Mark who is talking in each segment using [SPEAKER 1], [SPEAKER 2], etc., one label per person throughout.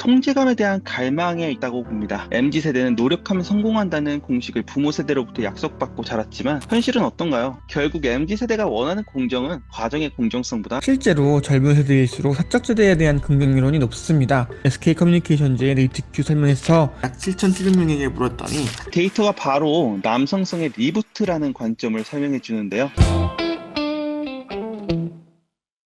[SPEAKER 1] 통제감에 대한 갈망에 있다고 봅니다. MZ세대는 노력하면 성공한다는 공식을 부모 세대로부터 약속받고 자랐지만 현실은 어떤가요? 결국 MZ세대가 원하는 공정은 과정의 공정성보다
[SPEAKER 2] 실제로 젊은 세대일수록 사적 세대에 대한 긍정론이 높습니다. SK커뮤니케이션즈의 네이트큐 설문에서 약 7,700명에게 물었더니
[SPEAKER 1] 데이터가 바로 남성성의 리부트라는 관점을 설명해 주는데요.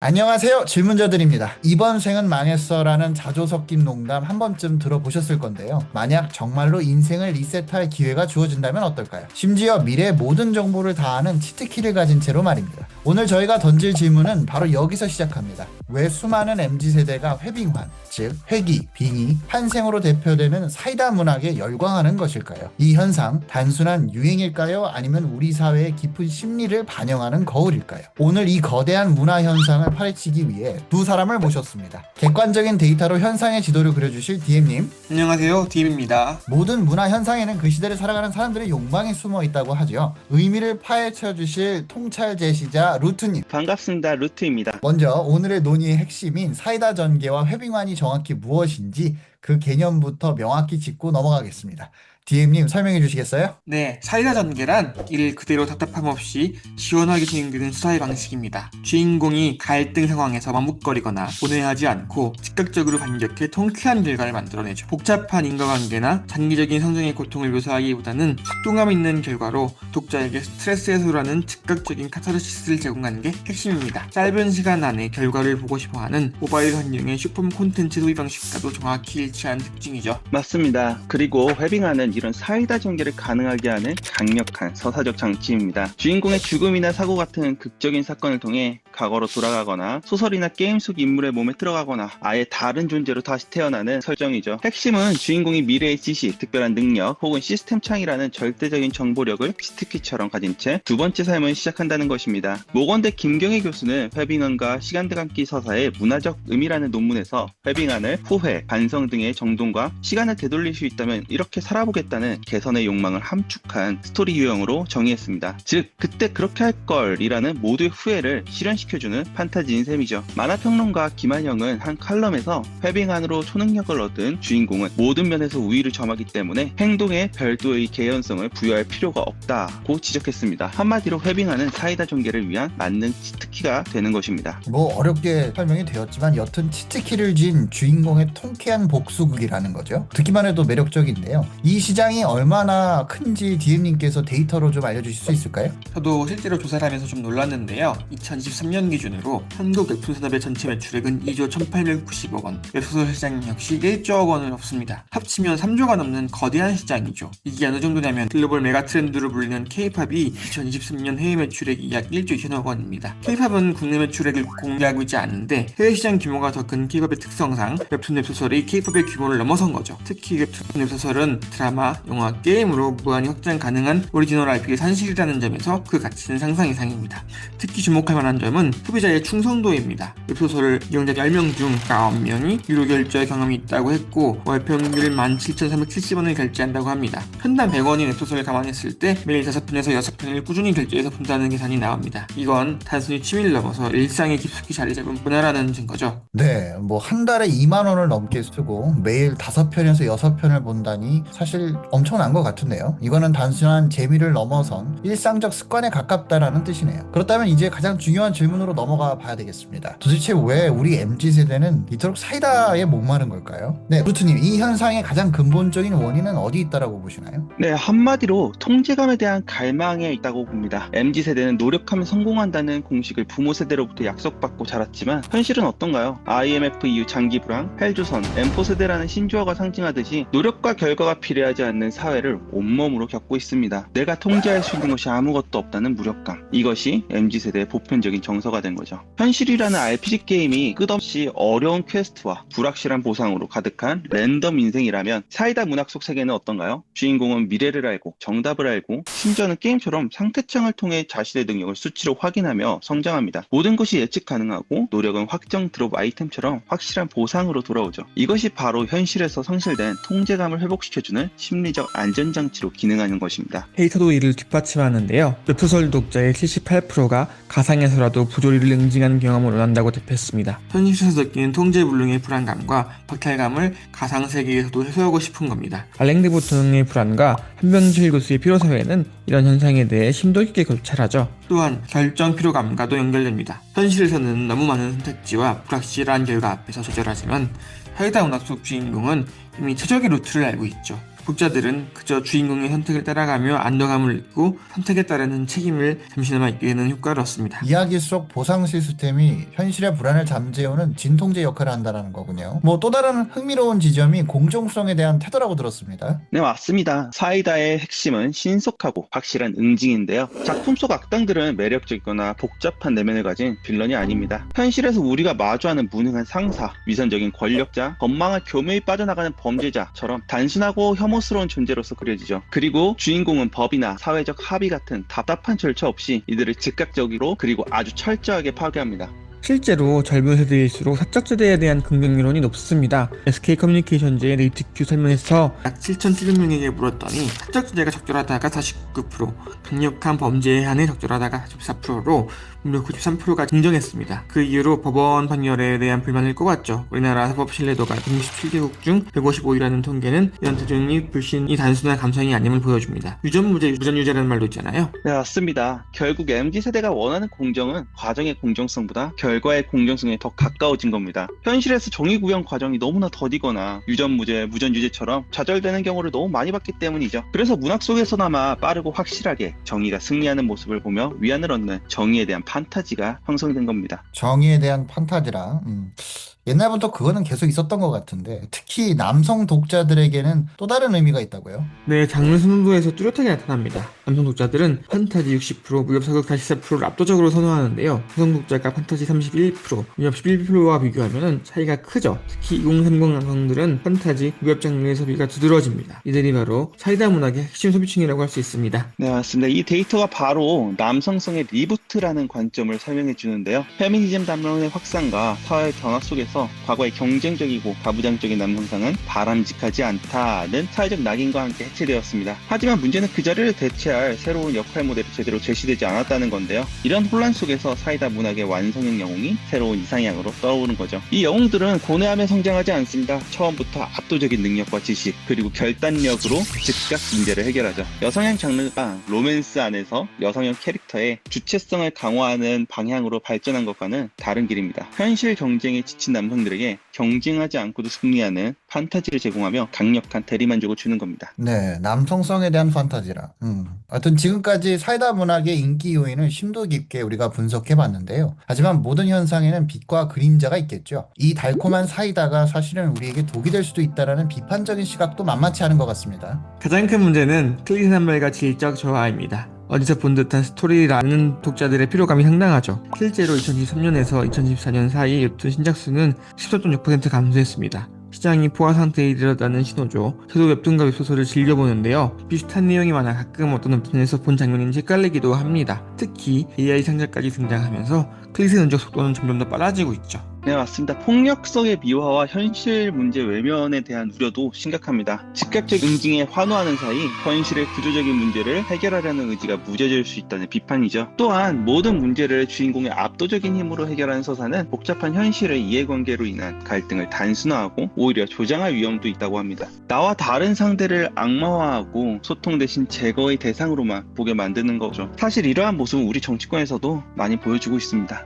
[SPEAKER 3] 안녕하세요. 질문자들입니다. 이번 생은 망했어라는 자조 섞인 농담 한 번쯤 들어보셨을 건데요. 만약 정말로 인생을 리셋할 기회가 주어진다면 어떨까요? 심지어 미래의 모든 정보를 다 아는 치트키를 가진 채로 말입니다. 오늘 저희가 던질 질문은 바로 여기서 시작합니다. 왜 수많은 MZ세대가 회빙환, 즉 회기, 빙의, 환생으로 대표되는 사이다 문학에 열광하는 것일까요? 이 현상 단순한 유행일까요? 아니면 우리 사회의 깊은 심리를 반영하는 거울일까요? 오늘 이 거대한 문화 현상을 파헤치기 위해 두 사람을 모셨습니다. 객관적인 데이터로 현상의 지도를 그려주실 DM님.
[SPEAKER 4] 안녕하세요, DM입니다.
[SPEAKER 3] 모든 문화 현상에는 그 시대를 살아가는 사람들의 욕망이 숨어 있다고 하죠. 의미를 파헤쳐 주실 통찰 제시자 루트님.
[SPEAKER 1] 반갑습니다. 루트입니다.
[SPEAKER 3] 먼저 오늘의 논의의 핵심인 사이다 전개와 회빙환이 정확히 무엇인지 그 개념부터 명확히 짚고 넘어가겠습니다. DM님 설명해 주시겠어요?
[SPEAKER 4] 네, 사이다 전개란 이를 그대로 답답함 없이 시원하게 진행되는 수사의 방식입니다. 주인공이 갈등 상황에서 머뭇거리거나 분해하지 않고 즉각적으로 반격해 통쾌한 결과를 만들어내죠. 복잡한 인과관계나 장기적인 성장의 고통을 묘사하기보다는 속동감 있는 결과로 독자에게 스트레스 해소라는 즉각적인 카타르시스를 제공하는 게 핵심입니다. 짧은 시간 안에 결과를 보고 싶어하는 모바일 환경의 슈퍼 콘텐츠 소비 방식과도 정확히 일치한 특징이죠.
[SPEAKER 1] 맞습니다. 그리고 회빙하는 이런 사이다 전개를 가능하게 하는 강력한 서사적 장치입니다. 주인공의 죽음이나 사고 같은 극적인 사건을 통해 과거로 돌아가거나 소설이나 게임 속 인물의 몸에 들어가거나 아예 다른 존재로 다시 태어나는 설정이죠. 핵심은 주인공이 미래의 지식, 특별한 능력 혹은 시스템 창이라는 절대적인 정보력을 치트키처럼 가진 채 두 번째 삶을 시작한다는 것입니다. 모건대 김경희 교수는 회빙안과 시간감기 서사의 문화적 의미라는 논문에서 회빙안을 후회, 반성 등의 정동과 시간을 되돌릴 수 있다면 이렇게 살아보겠다는 개선의 욕망을 함축한 스토리 유형으로 정의했습니다. 즉 그때 그렇게 할 걸이라는 모두의 후회를 실현시켜주는 판타지인 셈이죠. 만화평론가 김한영은 한 칼럼에서 회빙안으로 초능력을 얻은 주인공은 모든 면에서 우위를 점하기 때문에 행동에 별도의 개연성을 부여할 필요가 없다고 지적했습니다. 한마디로 회빙안은 사이다 전개를 위한 만능 치트키가 되는 것입니다.
[SPEAKER 3] 뭐 어렵게 설명이 되었지만 여튼 치트키를 쥔 주인공의 통쾌한 복수극이라는 거죠. 듣기만 해도 매력적인데요. 이 시장이 얼마나 큰지 DM님께서 데이터로 좀 알려주실 수 있을까요?
[SPEAKER 4] 저도 실제로 조사를 하면서 좀 놀랐는데요. 2023년 기준으로 한국 웹툰 산업의 전체 매출액은 2조 1890억 원, 웹소설 시장 역시 1조억 원을 넘습니다. 합치면 3조가 넘는 거대한 시장이죠. 이게 어느 정도냐면 글로벌 메가 트렌드로 불리는 K-팝이 2023년 해외 매출액이 약 1조 2천억 원입니다. K-팝은 국내 매출액을 공개하고 있지 않은데 해외 시장 규모가 더 큰 K-팝의 특성상 웹툰 웹소설이 K-팝의 규모를 넘어선 거죠. 특히 웹툰 웹소설은 드라마, 영화, 게임으로 무한히 확장 가능한 오리지널 IP의 산실이라는 점에서 그 가치는 상상 이상입니다. 특히 주목할 만한 점은 소비자의 충성도입니다. 웹소설을 이용자 10명 중 9명이 유료 결제 경험이 있다고 했고 월 평균 17,370원을 결제한다고 합니다. 편당 100원인 웹소설을 감안했을 때 매일 5편에서 6편을 꾸준히 결제해서 본다는 계산이 나옵니다. 이건 단순히 취미를 넘어서 일상에 깊숙이 자리 잡은 문화라는 증거죠.
[SPEAKER 3] 네, 뭐 한 달에 2만 원을 넘게 쓰고 매일 5편에서 6편을 본다니 사실 엄청난 것 같은데요. 이거는 단순한 재미를 넘어선 일상적 습관에 가깝다라는 뜻이네요. 그렇다면 이제 가장 중요한 질문으로 넘어가 봐야 되겠습니다. 도대체 왜 우리 MZ세대는 이토록 사이다에 목마른 걸까요? 네, 루트님, 이 현상의 가장 근본적인 원인은 어디 있다라고 보시나요?
[SPEAKER 1] 네, 한마디로 통제감에 대한 갈망에 있다고 봅니다. MZ세대는 노력하면 성공한다는 공식을 부모 세대로부터 약속받고 자랐지만 현실은 어떤가요? IMF 이후 장기 불황, 헬조선, M4 세대라는 신조어가 상징하듯이 노력과 결과가 비례하지 않는 사회를 온몸으로 겪고 있습니다. 내가 통제할 수 있는 것이 아무것도 없다는 무력감. 이것이 MZ세대의 보편적인 정서가 된 거죠. 현실이라는 RPG 게임이 끝없이 어려운 퀘스트와 불확실한 보상으로 가득한 랜덤 인생이라면 사이다 문학 속 세계는 어떤가요? 주인공은 미래를 알고 정답을 알고 심지어는 게임처럼 상태창을 통해 자신의 능력을 수치로 확인하며 성장합니다. 모든 것이 예측 가능하고 노력은 확정 드롭 아이템처럼 확실한 보상으로 돌아오죠. 이것이 바로 현실에서 상실된 통제감을 회복시켜주는 심리적 안전장치로 기능하는 것입니다.
[SPEAKER 2] 데이터도 이를 뒷받침하는데요. 웹소설 독자의 78%가 가상에서라도 부조리를 응징하는 경험을 원한다고 대표했습니다.
[SPEAKER 4] 현실에서 느끼는 통제불능의 불안감과 박탈감을 가상세계에서도 해소하고 싶은 겁니다.
[SPEAKER 2] 알랭드 보통의 불안과 한병실 교수의 피로사회는 이런 현상에 대해 심도 있게 교차하죠.
[SPEAKER 4] 또한 결정 피로감과도 연결됩니다. 현실에서는 너무 많은 선택지와 불확실한 결과 앞에서 좌절하지만 사이다 문학 속 주인공은 이미 최적의 루트를 알고 있죠. 독자들은 그저 주인공의 선택을 따라가며 안도감을 느끼고 선택에 따르는 책임을 잠시나마 잊게 되는 효과를 얻습니다.
[SPEAKER 3] 이야기 속 보상 시스템이 현실의 불안을 잠재우는 진통제 역할을 한다는 거군요. 뭐 또 다른 흥미로운 지점이 공정성에 대한 태도라고 들었습니다.
[SPEAKER 1] 네, 맞습니다. 사이다의 핵심은 신속하고 확실한 응징인데요. 작품 속 악당들은 매력적이거나 복잡한 내면을 가진 빌런이 아닙니다. 현실에서 우리가 마주하는 무능한 상사, 위선적인 권력자, 건망한 교묘히 빠져나가는 범죄자처럼 단순하고 혐오스러운 존재로서 그려지죠. 그리고 주인공은 법이나 사회적 합의 같은 답답한 절차 없이 이들을 즉각적으로 그리고 아주 철저하게 파괴합니다.
[SPEAKER 2] 실제로 젊은 세대일수록 사적지대에 대한 긍정이론이 높습니다. SK커뮤니케이션즈의 네이트큐 설문에서
[SPEAKER 4] 약 7,700명에게 물었더니 사적지대가 적절하다가 49%, 강력한 범죄의 한에 적절하다가 44%로 무려 93%가 긍정했습니다. 그 이유로 법원 판결에 대한 불만을 꼽았죠. 우리나라 사법 신뢰도가 167개국 중 155위라는 통계는 이런 대중이 불신이 단순한 감상이 아님을 보여줍니다. 유전무죄, 무전유죄라는 말도 있잖아요.
[SPEAKER 1] 네, 맞습니다. 결국 MZ세대가 원하는 공정은 과정의 공정성보다 결과의 공정성에 더 가까워진 겁니다. 현실에서 정의구현 과정이 너무나 더디거나 유전무죄, 무전유죄처럼 좌절되는 경우를 너무 많이 봤기 때문이죠. 그래서 문학 속에서나마 빠르고 확실하게 정의가 승리하는 모습을 보며 위안을 얻는 정의에 대한 판타지가 형성된 겁니다.
[SPEAKER 3] 정의에 대한 판타지라. 옛날부터 그거는 계속 있었던 것 같은데 특히 남성 독자들에게는 또 다른 의미가 있다고요?
[SPEAKER 4] 네, 장르 선호도에서 뚜렷하게 나타납니다. 남성 독자들은 판타지 60%, 무협사극 44%를 압도적으로 선호하는데요. 여성 독자가 판타지 31%, 무협 11%와 비교하면 차이가 크죠. 특히 2030 남성들은 판타지, 무협 장르의 소비가 두드러집니다. 이들이 바로 사이다 문학의 핵심 소비층이라고 할 수 있습니다.
[SPEAKER 1] 네, 맞습니다. 이 데이터가 바로 남성성의 리부트라는 관점을 설명해 주는데요. 페미니즘 담론의 확산과 사회 변화 속에서 과거의 경쟁적이고 가부장적인 남성상은 바람직하지 않다는 사회적 낙인과 함께 해체되었습니다. 하지만 문제는 그 자리를 대체할 새로운 역할 모델이 제대로 제시되지 않았다는 건데요. 이런 혼란 속에서 사이다 문학의 완성형 영웅이 새로운 이상향으로 떠오르는 거죠. 이 영웅들은 고뇌하며 성장하지 않습니다. 처음부터 압도적인 능력과 지식 그리고 결단력으로 즉각 문제를 해결하죠. 여성향 장르가 로맨스 안에서 여성형 캐릭터의 주체성을 강화하는 방향으로 발전한 것과는 다른 길입니다. 현실 경쟁에 지친 남성들에게 경쟁하지 않고도 승리하는 판타지를 제공하며 강력한 대리만족을 주는 겁니다.
[SPEAKER 3] 네, 남성성에 대한 판타지라. 하여튼 지금까지 사이다 문학의 인기 요인을 심도 깊게 우리가 분석해 봤는데요. 하지만 모든 현상에는 빛과 그림자가 있겠죠. 이 달콤한 사이다가 사실은 우리에게 독이 될 수도 있다라는 비판적인 시각도 만만치 않은 것 같습니다.
[SPEAKER 4] 가장 큰 문제는 클리셰남발과 질적 저하입니다. 어디서 본 듯한 스토리라는 독자들의 피로감이 상당하죠. 실제로 2023년에서 2024년 사이 웹툰 신작수는 14.6% 감소했습니다. 시장이 포화 상태에 이르렀다는 신호죠. 저도 웹툰과 웹소설을 즐겨보는데요. 비슷한 내용이 많아 가끔 어떤 웹툰에서 본 장면인지 헷갈리기도 합니다. 특히 AI 상자까지 등장하면서 클리셰 누적 속도는 점점 더 빨라지고 있죠.
[SPEAKER 1] 네, 맞습니다. 폭력 속의 미화와 현실 문제 외면에 대한 우려도 심각합니다. 즉각적 응징에 환호하는 사이 현실의 구조적인 문제를 해결하려는 의지가 무뎌질 수 있다는 비판이죠. 또한 모든 문제를 주인공의 압도적인 힘으로 해결하는 서사는 복잡한 현실의 이해관계로 인한 갈등을 단순화하고 오히려 조장할 위험도 있다고 합니다. 나와 다른 상대를 악마화하고 소통 대신 제거의 대상으로만 보게 만드는 거죠. 사실 이러한 모습은 우리 정치권에서도 많이 보여주고 있습니다.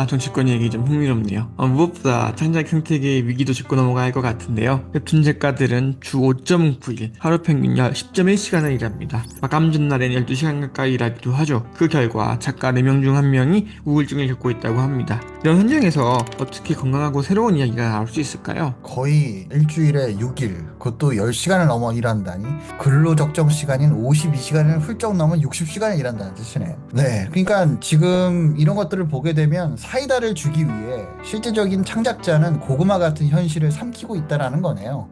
[SPEAKER 4] 정치권 얘기 좀 흥미롭네요. 무엇보다 창작 생태계의 위기도 짚고 넘어가야 할 것 같은데요. 웹툰 작가들은 주 5.9일, 하루 평균 10.1시간을 일합니다. 마감 전날엔 12시간 가까이 일하기도 하죠. 그 결과 작가 4명 중 1명이 우울증을 겪고 있다고 합니다. 이런 환경에서 어떻게 건강하고 새로운 이야기가 나올 수 있을까요?
[SPEAKER 3] 거의 일주일에 6일, 그것도 10시간을 넘어 일한다니 근로 적정 시간인 52시간을 훌쩍 넘은 60시간을 일한다는 뜻이네요. 네, 그러니까 지금 이런 것들을 보게 되면 사이다를 주기 위해 실제적인 창작자는 고구마 같은 현실을 삼키고 있다는 거네요.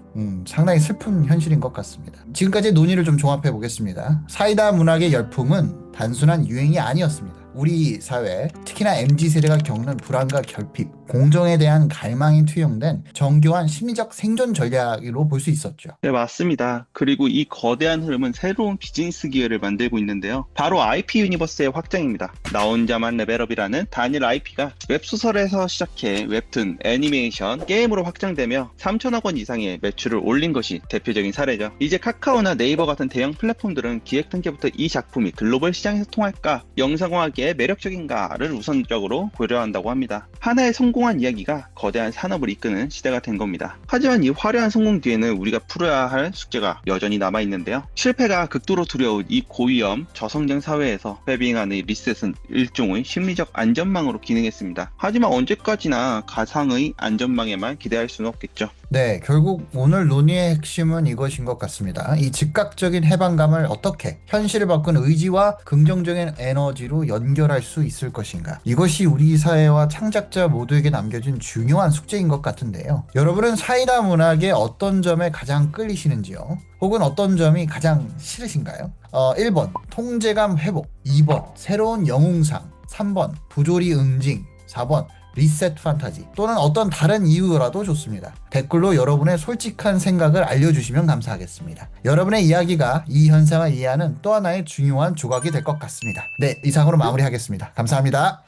[SPEAKER 3] 상당히 슬픈 현실인 것 같습니다. 지금까지 논의를 좀 종합해 보겠습니다. 사이다 문학의 열풍은 단순한 유행이 아니었습니다. 우리 사회, 특히나 MZ세대가 겪는 불안과 결핍, 공정에 대한 갈망이 투영된 정교한 심리적 생존 전략으로 볼 수 있었죠.
[SPEAKER 1] 네, 맞습니다. 그리고 이 거대한 흐름은 새로운 비즈니스 기회를 만들고 있는데요. 바로 IP 유니버스의 확장입니다. 나 혼자만 레벨업이라는 단일 IP가 웹소설에서 시작해 웹툰, 애니메이션, 게임으로 확장되며 3천억 원 이상의 매출을 올린 것이 대표적인 사례죠. 이제 카카오나 네이버 같은 대형 플랫폼들은 기획 단계부터 이 작품이 글로벌 시장에서 통할까, 영상화하기에 매력적인가를 우선적으로 고려한다고 합니다. 하나의 성공한 이야기가 거대한 산업을 이끄는 시대가 된 겁니다. 하지만 이 화려한 성공 뒤에는 우리가 풀어야 할 숙제가 여전히 남아있는데요. 실패가 극도로 두려운 이 고위험 저성장 사회에서 웨빙안의 리셋은 일종의 심리적 안전망으로 기능했습니다. 하지만 언제까지나 가상의 안전망에만 기대할 수는 없겠죠.
[SPEAKER 3] 네, 결국 오늘 논의의 핵심은 이것인 것 같습니다. 이 즉각적인 해방감을 어떻게 현실을 바꾼 의지와 긍정적인 에너지로 연결할 수 있을 것인가. 이것이 우리 사회와 창작자 모두에게 남겨진 중요한 숙제인 것 같은데요. 여러분은 사이다 문학의 어떤 점에 가장 끌리시는지요? 혹은 어떤 점이 가장 싫으신가요? 1번, 통제감 회복. 2번, 새로운 영웅상. 3번, 부조리 응징. 4번, 리셋 판타지. 또는 어떤 다른 이유라도 좋습니다. 댓글로 여러분의 솔직한 생각을 알려주시면 감사하겠습니다. 여러분의 이야기가 이 현상을 이해하는 또 하나의 중요한 조각이 될 것 같습니다. 네, 이상으로 마무리하겠습니다. 감사합니다.